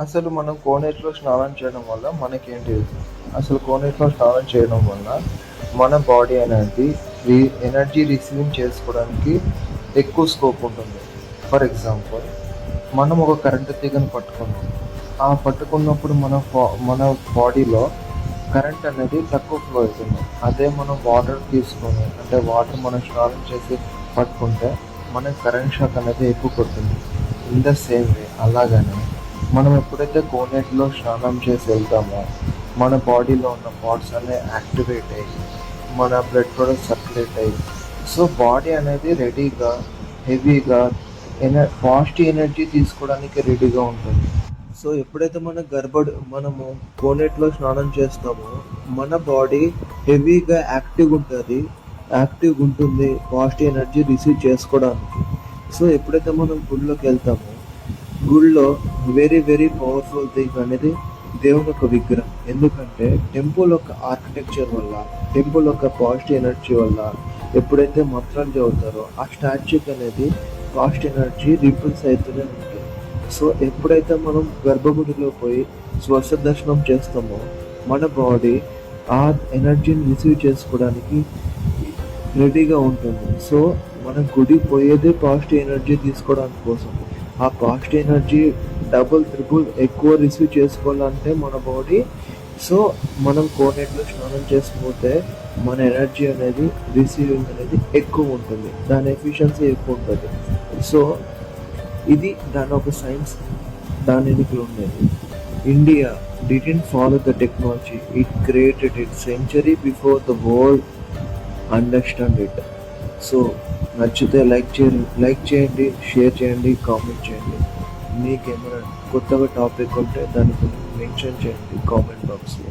అసలు మనం కోనేటిలో స్నానం చేయడం వల్ల మనకేంటి? అసలు కోనేటిలో స్నానం చేయడం వల్ల మన బాడీ అనేది ఎనర్జీ రిసీవింగ్ చేసుకోవడానికి ఎక్కువ స్కోప్ ఉంటుంది. ఫర్ ఎగ్జాంపుల్, మనం ఒక కరెంటు తీగను పట్టుకున్నాం. ఆ పట్టుకున్నప్పుడు మన బాడీలో కరెంట్ అనేది తక్కువ ఫ్లో అవుతుంది. అదే మనం వాటర్ తీసుకొని, అంటే వాటర్ మనం స్నానం చేసి పట్టుకుంటే మనకి కరెంట్ షాక్ అనేది ఎక్కువ కొడుతుంది. ఇన్ ద సేమ్ వే అలాగనే మనం ఎప్పుడైతే కోనేటిలో స్నానం చేసి వెళ్తామో మన బాడీలో ఉన్న పార్ట్స్ అన్నీ యాక్టివేట్ అయ్యి మన బ్లడ్ కూడా సర్క్యులేట్ అయ్యి సో బాడీ అనేది రెడీగా హెవీగా పాజిటివ్ ఎనర్జీ తీసుకోవడానికి రెడీగా ఉంటుంది. సో ఎప్పుడైతే మనము కోనేటిలో స్నానం చేస్తామో మన బాడీ హెవీగా యాక్టివ్గా ఉంటుంది పాజిటివ్ ఎనర్జీ రిసీవ్ చేసుకోవడానికి. సో ఎప్పుడైతే మనం గుడిలోకి వెళ్తామో గుడిలో వెరీ వెరీ పవర్ఫుల్ థింగ్ అనేది దేవుని యొక్క విగ్రహం. ఎందుకంటే టెంపుల్ యొక్క ఆర్కిటెక్చర్ వల్ల, టెంపుల్ యొక్క పాజిటివ్ ఎనర్జీ వల్ల ఎప్పుడైతే మంత్రాలు చదువుతారో ఆ స్టాచ్యూకి అనేది పాజిటివ్ ఎనర్జీ రిపల్స్ అవుతూనే ఉంటుంది. సో ఎప్పుడైతే మనం గర్భగుడిలో పోయి స్వర్శ దర్శనం చేస్తామో మన బాడీ ఆ ఎనర్జీని రిసీవ్ చేసుకోవడానికి రెడీగా ఉంటుంది. సో మనం గుడికి పోయేదే పాజిటివ్ ఎనర్జీ తీసుకోవడానికి కోసం. ఆ పాజిటివ్ ఎనర్జీ డబుల్ త్రిబుల్ ఎక్కువ రిసీవ్ చేసుకోవాలంటే మన బాడీ సో మనం కోనేటిలో స్నానం చేసిపోతే మన ఎనర్జీ అనేది రిసీవింగ్ అనేది ఎక్కువ ఉంటుంది, దాని ఎఫిషియన్సీ ఎక్కువ ఉంటుంది. సో ఇది దాని ఒక సైన్స్ దాని వెనుకలు ఉండేది. India didn't follow the technology, it created it century before the world understand it. So నచ్చితే లైక్ చేయండి, షేర్ చేయండి, కామెంట్ చేయండి. మీకు ఏమైనా కొత్తగా టాపిక్ ఉంటే దాని గురించి మెన్షన్ చేయండి కామెంట్ బాక్స్లో.